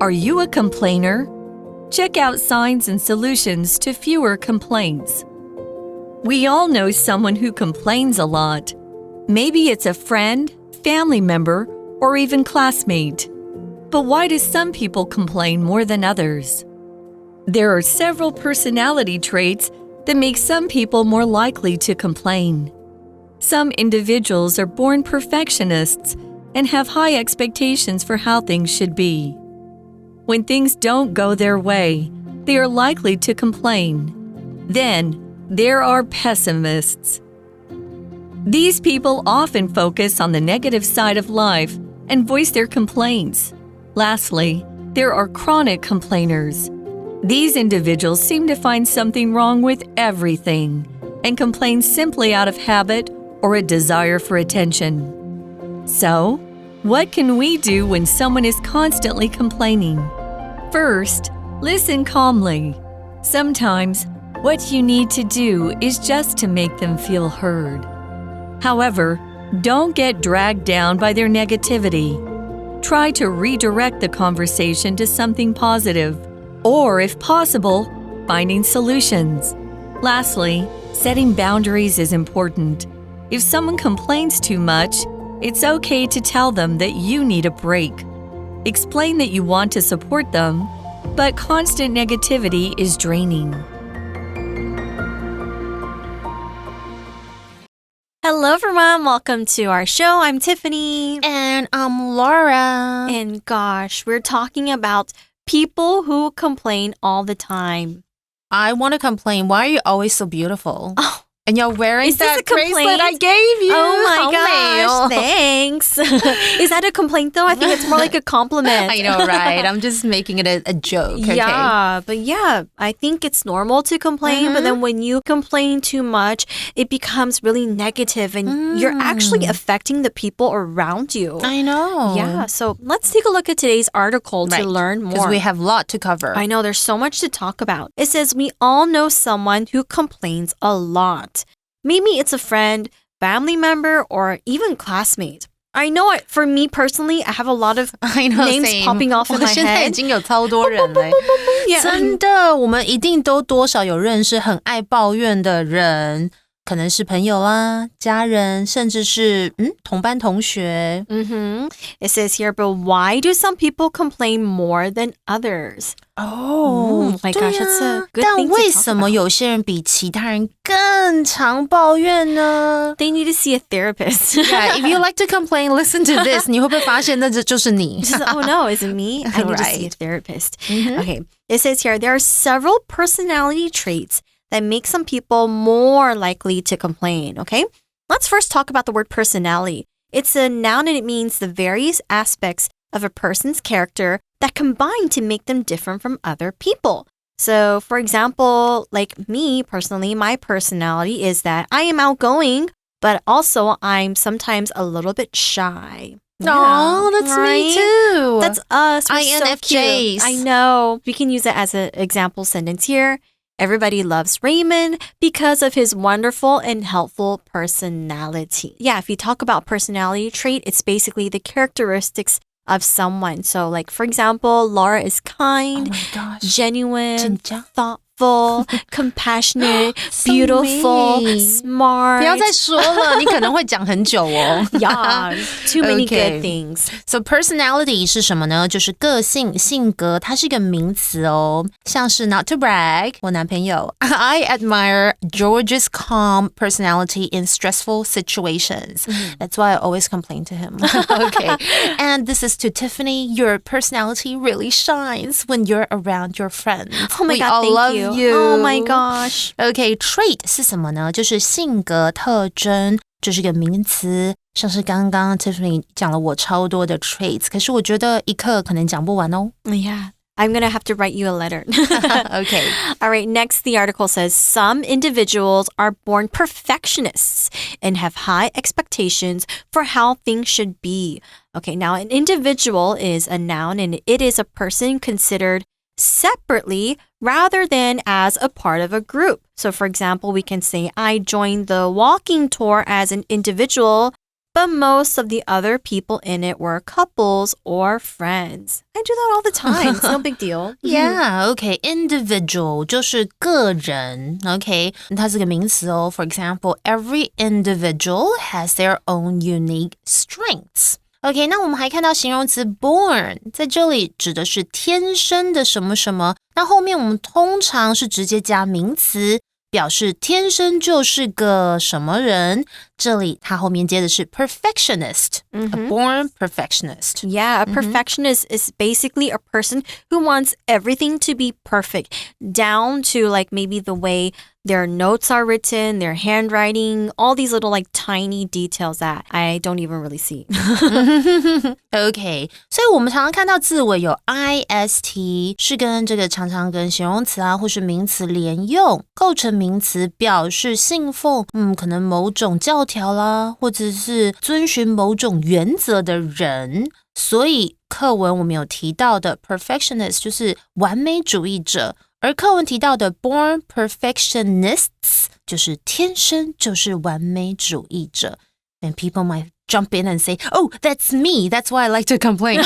Are you a complainer? Check out signs and solutions to fewer complaints. We all know someone who complains a lot. Maybe it's a friend, family member, or even classmate. But why do some people complain more than others? There are several personality traits that make some people more likely to complain. Some individuals are born perfectionists and have high expectations for how things should be. When things don't go their way, they are likely to complain. Then, there are pessimists. These people often focus on the negative side of life and voice their complaints. Lastly, there are chronic complainers. These individuals seem to find something wrong with everything and complain simply out of habit or a desire for attention. So, what can we do when someone is constantly complaining? First, listen calmly. Sometimes, what you need to do is just to make them feel heard. However, don't get dragged down by their negativity. Try to redirect the conversation to something positive, or if possible, finding solutions. Lastly, setting boundaries is important. If someone complains too much, it's okay to tell them that you need a break. Explain that you want to support them, but constant negativity is draining. Hello everyone, welcome to our show. I'm Tiffany. And I'm Laura. And gosh, we're talking about people who complain all the time. I want to complain. Why are you always so beautiful? Oh, and you're wearing is this that a complaint? bracelet I gave you. Oh my gosh, thanks. Is that a complaint though? I think it's more like a compliment. I know, right? I'm just making it a joke. Okay? Yeah, I think it's normal to complain, but then when you complain too much, it becomes really negative and you're actually affecting the people around you. I know. Yeah, so let's take a look at today's article to learn more. Because we have a lot to cover. I know, there's so much to talk about. It says we all know someone who complains a lot. Maybe it's a friend, family member, or even classmate. I know for me personally, I have a lot of names popping off in my head. 现在已经有超多人了。Yeah. 真的，我们一定都多少有认识很爱抱怨的人。可能是朋友啦、家人，甚至是同班同学。It says here, but why do some people complain more than others? Oh, my gosh, that's a good thing to talk about. 但为什么有些人比其他人更常抱怨呢？ They need to see a therapist. Yeah, if you like to complain, listen to this. 你会不会发现那就是你？ Oh no, is it me? I need to see a therapist. Okay, it says here, there are several personality traits that make some people more likely to complain, okay? Let's first talk about the word personality. It's a noun and it means the various aspects of a person's character that combine to make them different from other people. So, for example, like me personally, my personality is that I am outgoing, but also I'm sometimes a little bit shy. Oh, that's me too. That's us. We're INFJs. So cute. I know. We can use it as an example sentence here. Everybody loves Raymond because of his wonderful and helpful personality. Yeah, if you talk about personality trait, it's basically the characteristics of someone. So like, for example, Laura is kind, genuine, thoughtful, compassionate, beautiful, smart. 不要再说了，你可能会讲很久哦。Yeah, too many good things. So personality 是什么呢？就是个性、性格，它是一个名词哦。像是 not to brag, 我男朋友 I admire George's calm personality in stressful situations. That's why I always complain to him. Okay. And this is to Tiffany. Your personality really shines when you're around your friends. Oh my God, thank you. Oh my gosh. Okay, trait 是什么呢？就是性格特征，这是个名词。像是刚刚 Tiffany 讲了我超多的 traits， 可是我觉得一课可能讲不完哦。Yeah. I'm going to have to write you a letter. Okay. All right. Next, the article says some individuals are born perfectionists and have high expectations for how things should be. Okay. Now, an individual is a noun and it is a person considered separately rather than as a part of a group. So, for example, we can say, I joined the walking tour as an individual, but most of the other people in it were couples or friends. I do that all the time. It's no big deal. Yeah, okay. Individual 就是个人 okay? 它是个名词哦 For example, every individual has their own unique strengths. OK, 那我们还看到形容词 born 在这里指的是天生的什么什么，那后面我们通常是直接加名词表示天生就是个什么人，这里它后面接的是 perfectionist, a born perfectionist. Yeah, a perfectionist is basically a person who wants everything to be perfect, down to like maybe the way their notes are written, their handwriting, all these little like tiny details that I don't even really see. OK, 所以我们常常看到字尾有 ist 是跟这个常常跟形容词啊或是名词连用，构成名词表示信奉可能某种教条啦，或者是遵循某种原则的人。所以课文我们有提到的 perfectionist 就是完美主义者，而课文提到的 born perfectionists 就是天生就是完美主义者。And people might jump in and say, oh, that's me. That's why I like to complain.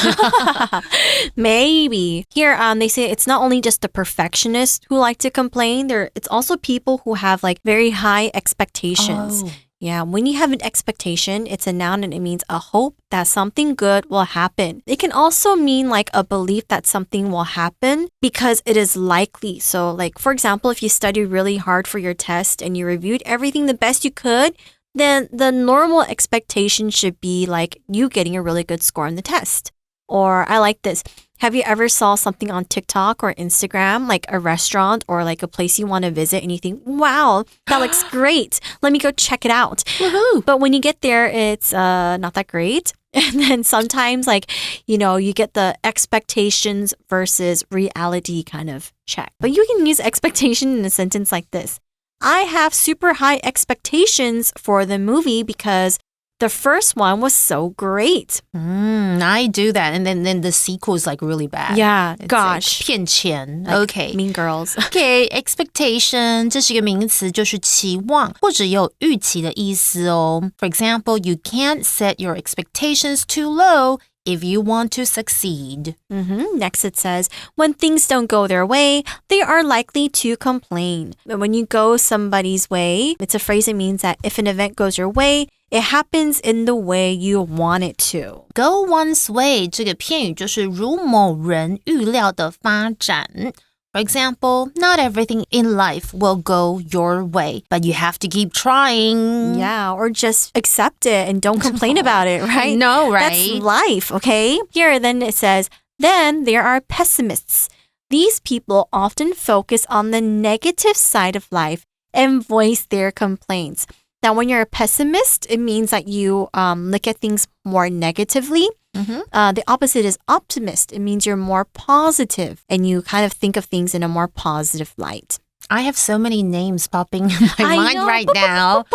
Maybe. Here, they say it's not only just the perfectionists who like to complain. It's also people who have like very high expectations. Oh. Yeah, when you have an expectation, it's a noun and it means a hope that something good will happen. It can also mean like a belief that something will happen because it is likely. So like, for example, if you studied really hard for your test and you reviewed everything the best you could, then the normal expectation should be like you getting a really good score on the test. Or I like this. Have you ever saw something on TikTok or Instagram, like a restaurant or like a place you want to visit and you think, wow, that looks great. Let me go check it out. Woohoo. But when you get there, it's not that great. And then sometimes like, you know, you get the expectations versus reality kind of check. But you can use expectation in a sentence like this. I have super high expectations for the movie because the first one was so great. I do that. And then the sequel is like really bad. Yeah, It's gosh. Like 骗钱 Like Okay. Mean Girls. Okay, expectation 这是一个名词，就是期望或者有预期的意思哦。For example, you can't set your expectations too low if you want to succeed. Next it says, when things don't go their way, they are likely to complain. But when you go somebody's way, it's a phrase that means that if an event goes your way, it happens in the way you want it to. Go one's way 这个片语就是如某人预料的发展。For example, not everything in life will go your way, but you have to keep trying. Yeah, or just accept it and don't complain about it, right? No, right? That's life, okay? Here, then it says, then there are pessimists. These people often focus on the negative side of life and voice their complaints. Now, when you're a pessimist, it means that you look at things more negatively. The opposite is optimist. It means you're more positive and you kind of think of things in a more positive light. I have so many names popping in my mind right now.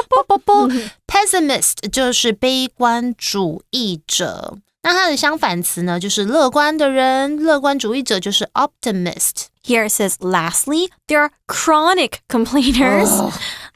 Pessimist 就是悲观主义者。那它的相反词呢，就是乐观的人，乐观主义者就是 optimist. Here it says, lastly, there are chronic complainers.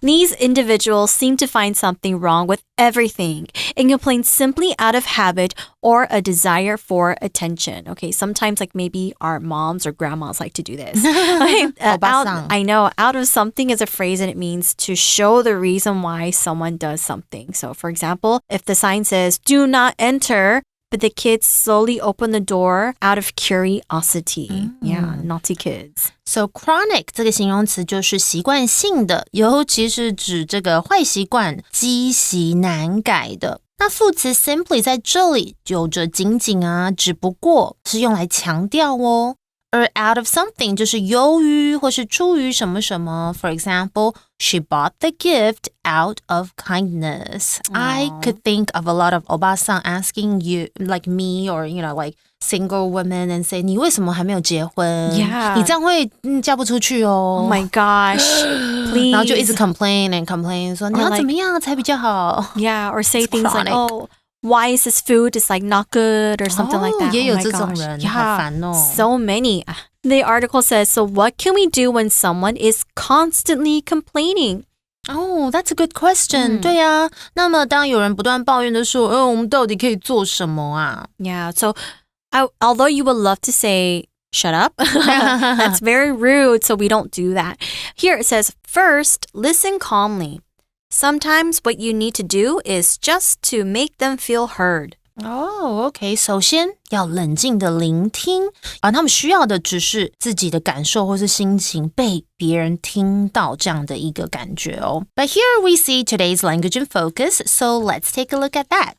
These individuals seem to find something wrong with everything and complain simply out of habit or a desire for attention. Okay, sometimes like maybe our moms or grandmas like to do this. Okay, I know, out of something is a phrase and it means to show the reason why someone does something. So for example, if the sign says, do not enter, but the kids slowly open the door out of curiosity. Yeah, naughty kids. So chronic 这个形容词就是习惯性的，尤其是指这个坏习惯积习难改的。那副词 simply 在这里有着仅仅啊，只不过是用来强调哦。而 out of something 就是由于或是出于什么什么。For example, she bought the gift out of kindness. I could think of a lot of 欧巴桑 asking you, like me or, you know, like single women and say, 你为什么还没有结婚？ Yeah. 你这样会嫁不出去哦。Oh my gosh, please. 然后就一直 complain and complain 说你要怎么样才比较好。Yeah, or say It's things chronic. like, oh, why is this food is like not good or something like that. 也有 Oh my 这种 gosh. 人， Yeah, 好烦哦。 so many. The article says, so what can we do when someone is constantly complaining? Oh, that's a good question. 对啊，那么当有人不断抱怨的时候，我们到底可以做什么啊？ Yeah, so although you would love to say, shut up, that's very rude, so we don't do that. Here it says, first, listen calmly. Sometimes what you need to do is just to make them feel heard. OK. 首先要冷静的聆听，他们需要的只是自己的感受或是心情被别人听到这样的一个感觉哦。But here we see today's language in focus, so let's take a look at that.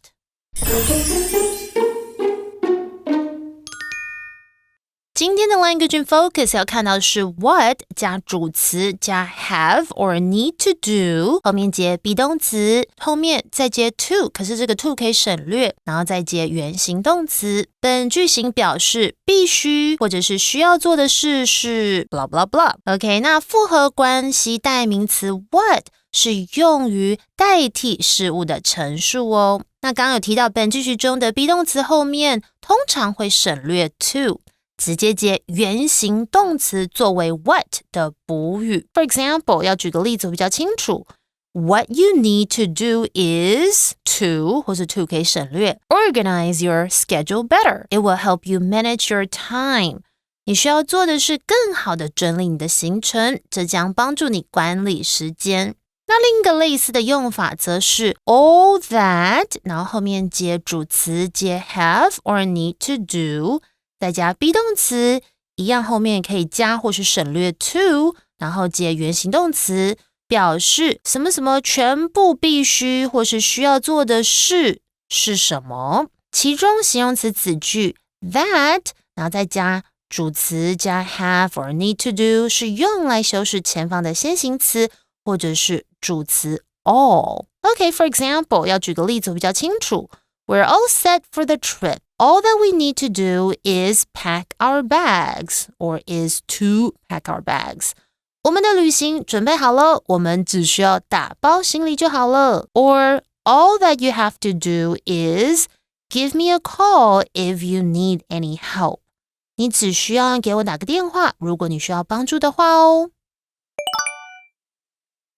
今天的 language in focus 要看到的是 what 加主词加 have or need to do 后面接 be 动词后面再接 to 可是这个 to 可以省略然后再接原形动词本句型表示必须或者是需要做的事是 blah blah blah OK 那复合关系代名词 what 是用于代替事物的陈述哦那刚刚有提到本句型中的 be 动词后面通常会省略 to直接接原形动词作为 what 的补语 For example 要举个例子比较清楚 What you need to do is to 或是 to 可以省略 Organize your schedule better It will help you manage your time 你需要做的是更好的整理你的行程这将帮助你管理时间那另一个类似的用法则是 all that 然后后面接主词接 have or need to do再加 be 动词一样后面可以加或是省略 to 然后接原形动词表示什么什么全部必须或是需要做的事是什么其中形容词子句 that 然后再加主词加 have or need to do 是用来修饰前方的先行词或者是主词 all OK for example 要举个例子比较清楚We're all set for the trip. All that we need to do is pack our bags, or is to pack our bags. 我们的旅行准备好了，我们只需要打包行李就好了。Or all that you have to do is give me a call if you need any help. 你只需要给我打个电话，如果你需要帮助的话哦。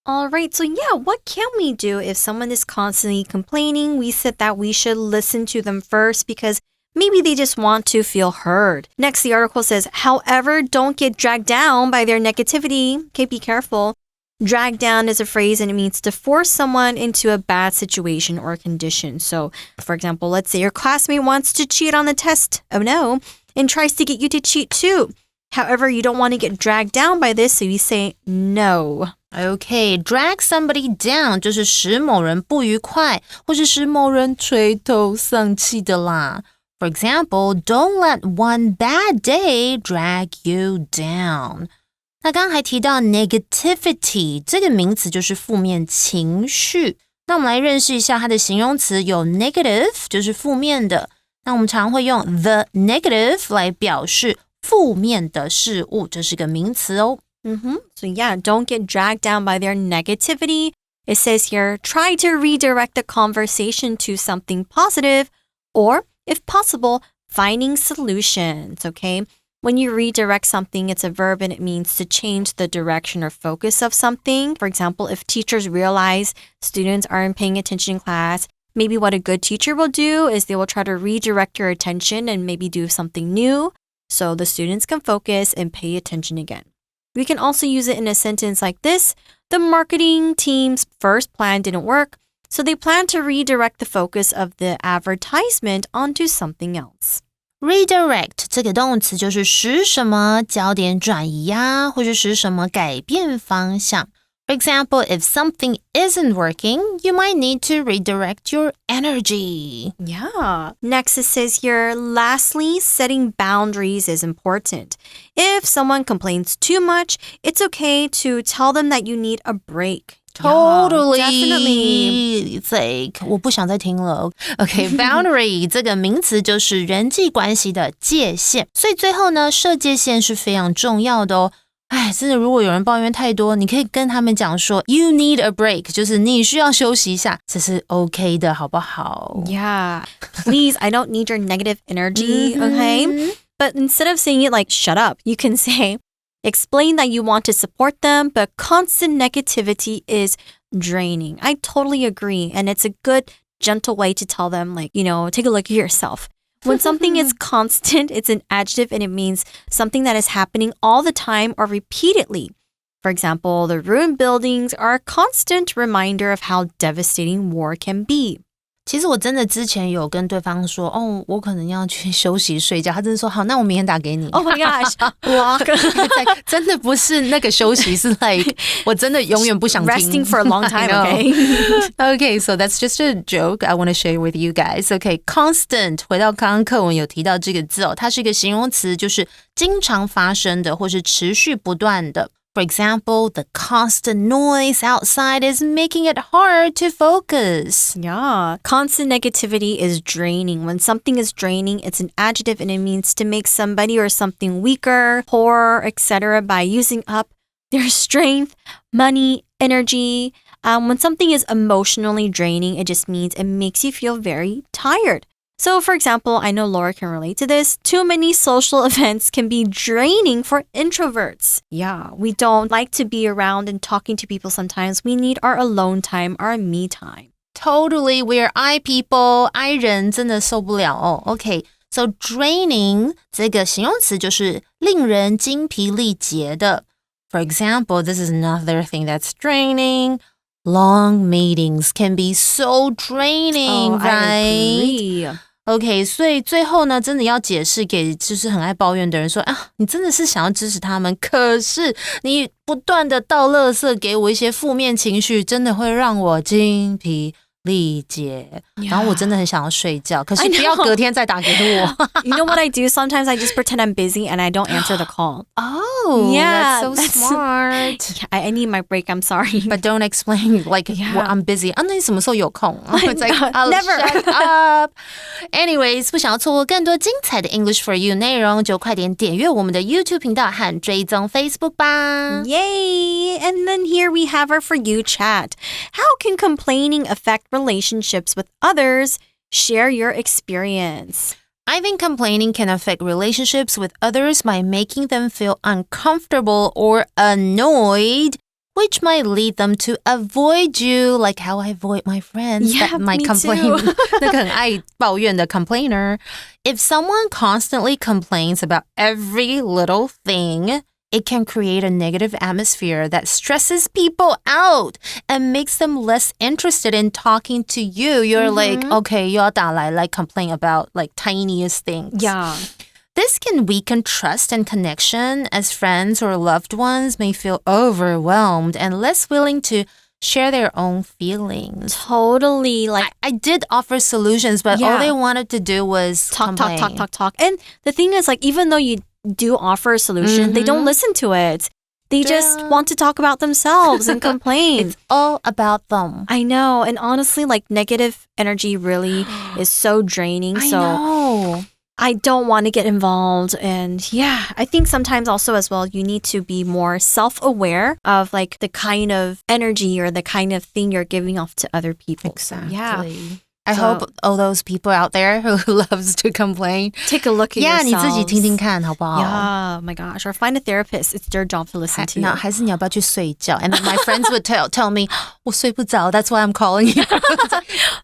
All right, so yeah, what can we do if someone is constantly complaining? We said that we should listen to them first because maybe they just want to feel heard. Next, the article says, however, don't get dragged down by their negativity. Okay, be careful. Drag down is a phrase and it means to force someone into a bad situation or condition. So, for example, let's say your classmate wants to cheat on the test. Oh no, and tries to get you to cheat too. However, you don't want to get dragged down by this, so you say no.Okay, drag somebody down 就是使某人不愉快或是使某人垂头丧气的啦。For example, don't let one bad day drag you down. 那刚刚还提到 negativity 这个名词就是负面情绪。那我们来认识一下它的形容词有 negative 就是负面的。那我们常会用 the negative 来表示负面的事物，这是个名词哦。So yeah, don't get dragged down by their negativity. It says here, try to redirect the conversation to something positive or, if possible, finding solutions, okay? When you redirect something, it's a verb and it means to change the direction or focus of something. For example, if teachers realize students aren't paying attention in class, maybe what a good teacher will do is they will try to redirect your attention and maybe do something new so the students can focus and pay attention again. We can also use it in a sentence like this. The marketing team's first plan didn't work, so they plan to redirect the focus of the advertisement onto something else. Redirect 这个动词就是使什么焦点转移呀，或者使什么改变方向。For example, if something isn't working, you might need to redirect your energy. Yeah. Next, it says here, lastly, setting boundaries is important. If someone complains too much, it's okay to tell them that you need a break. Totally. Yeah, definitely. It's like, 我不想再听了。Okay, boundary 这个名词就是人际关系的界限。所以最后呢，设界限是非常重要的哦。哎，真的，如果有人抱怨太多，你可以跟他们讲说 You need a break 就是你需要休息一下，这是 OK 的，好不好？ Yeah. Please, I don't need your negative energy, okay? But instead of saying it like, shut up, you can say, explain that you want to support them, but constant negativity is draining. I totally agree. And it's a good, gentle way to tell them, like, take a look at yourself. When something is constant, it's an adjective and it means something that is happening all the time or repeatedly. For example, the ruined buildings are a constant reminder of how devastating war can be. 其实我真的之前有跟对方说，我可能要去休息睡觉，他真的说好，那我明天打给你。Oh my gosh, block. 真的不是那个休息，是 like 我真的永远不想听。Resting for a long time, okay? Okay, so that's just a joke I want to share with you guys. Okay, constant. 回到刚刚课文有提到这个字它是一个形容词，就是经常发生的或是持续不断的。For example, the constant noise outside is making it hard to focus. Yeah, constant negativity is draining. When something is draining, it's an adjective and it means to make somebody or something weaker, poorer, etc. by using up their strength, money, energy. When something is emotionally draining, it just means it makes you feel very tired. So, for example, I know Laura can relate to this. Too many social events can be draining for introverts. Yeah, we don't like to be around and talking to people sometimes. We need our alone time, our me time. Totally, we're I people. I 人真的受不了哦。Okay, so draining 这个形容词就是令人精疲力竭的。For example, this is another thing that's draining. Long meetings can be so draining, right? I agree. OK, 所以最后呢，真的要解释给就是很爱抱怨的人说啊，你真的是想要支持他们，可是你不断的倒垃圾给我一些负面情绪，真的会让我精疲力竭。然后我真的很想要睡觉，可是不要隔天再打给我。You know what I do? Sometimes I just pretend I'm busy and I don't answer the call. Oh, yeah, that's so smart. I need my break. I'm sorry. But don't explain like well, I'm busy. 那你什么时候有空？ It's like, I'll never. Shut up. Anyways, 不想要错过更多精彩的 English for You 内容，就快点点阅我们的 YouTube 频道和追踪 Facebook 吧。Yay! And then here we have our For You chat. How can complaining affect relationships with others? Share your experience. I think complaining can affect relationships with others by making them feel uncomfortable or annoyed, which might lead them to avoid you, like how I avoid my friends that might complain. 那个很爱抱怨的 complainer. If someone constantly complains about every little thing, it can create a negative atmosphere that stresses people out and makes them less interested in talking to you. You're like, okay, 又要打来 like complain about like tiniest things. Yeah. This can weaken trust and connection as friends or loved ones may feel overwhelmed and less willing to share their own feelings. Totally. Like I did offer solutions, but all they wanted to do was talk. complain. And the thing is, like, even though you do offer a solution, they don't listen to it. They just want to talk about themselves and complain. It's all about them. I know. And honestly, like, negative energy really is so draining. I know. I don't want to get involved. And yeah, I think sometimes also as well, you need to be more self-aware of like the kind of energy or the kind of thing you're giving off to other people. Exactly. So, yeah. I hope all those people out there who loves to complain. Take a look at yourselves. 你自己听听看好不好? Yeah, oh my gosh. Or find a therapist. It's their job to listen to you. 还是你要不要去睡觉? And then my friends would tell me, 我睡不着, that's why I'm calling you.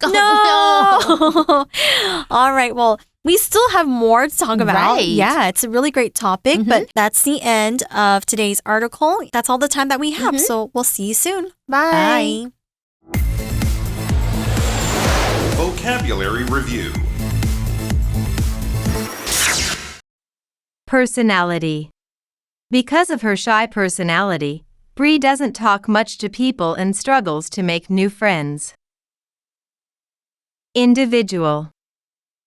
No! All right, well, we still have more to talk about. Right. Yeah, it's a really great topic, but that's the end of today's article. That's all the time that we have, so we'll see you soon. Bye. Vocabulary Review. Personality. Because of her shy personality, Bree doesn't talk much to people and struggles to make new friends. Individual.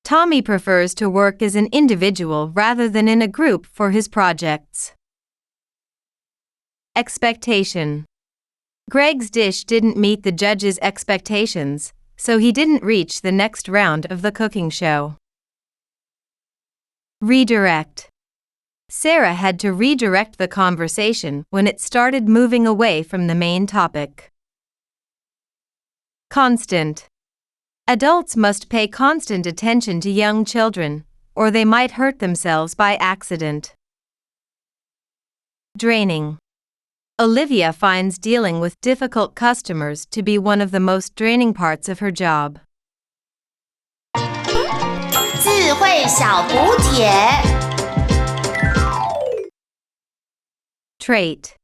Tommy prefers to work as an individual rather than in a group for his projects. Expectation. Greg's dish didn't meet the judge's expectations, so he didn't reach the next round of the cooking show. Redirect. Sarah had to redirect the conversation when it started moving away from the main topic. Constant. Adults must pay constant attention to young children, or they might hurt themselves by accident. Draining. Olivia finds dealing with difficult customers to be one of the most draining parts of her job. 智慧小补帖 Trait.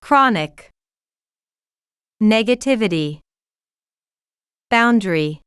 Chronic. Negativity. Boundary.